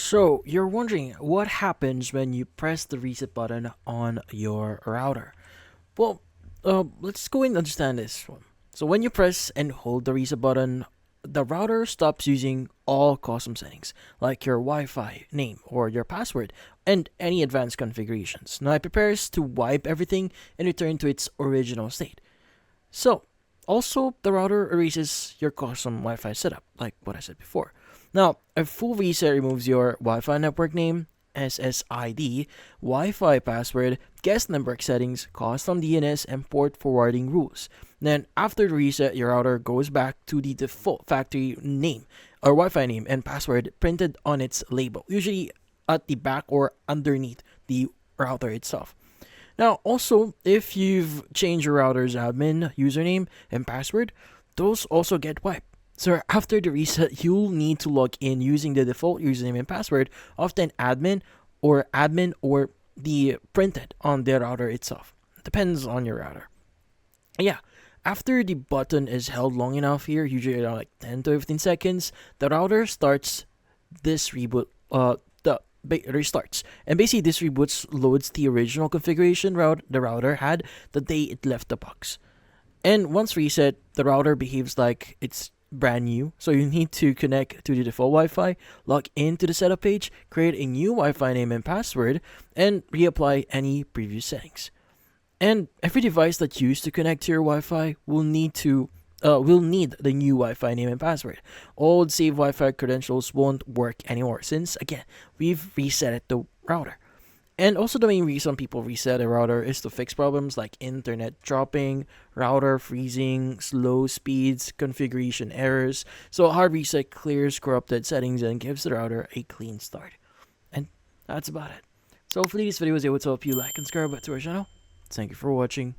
So, you're wondering what happens when you press the reset button on your router. Well, let's go and understand this one. So, when you press and hold the reset button, the router stops using all custom settings, like your Wi Fi name or your password, and any advanced configurations. Now, it prepares to wipe everything and return to its original state. So, also, the router erases your custom Wi Fi setup, like what I said before. Now, a full reset removes your Wi Fi network name, SSID, Wi Fi password, guest network settings, custom DNS, and port forwarding rules. Then, after the reset, your router goes back to the default factory name or Wi Fi name and password printed on its label, usually at the back or underneath the router itself. Now, also, if you've changed your router's admin username and password, those also get wiped. So after the reset, you'll need to log in using the default username and password of the admin or the printed on the router itself. Depends on your router. Yeah. After the button is held long enough here, usually around like 10 to 15 seconds, the router starts this reboot restarts. And basically this reboots loads the original configuration route the router had the day it left the box. And once reset, the router behaves like it's brand new. So you need to connect to the default Wi-Fi, log into the setup page, create a new Wi-Fi name and password, and reapply any previous settings. And every device that you use to connect to your Wi-Fi will need the new Wi-Fi name and password. Old saved Wi-Fi credentials won't work anymore since again we've reset the router. And also the main reason people reset a router is to fix problems like internet dropping, router freezing, slow speeds, configuration errors. So a hard reset clears corrupted settings and gives the router a clean start. And that's about it. So hopefully this video was able to help you like and subscribe to our channel. Thank you for watching.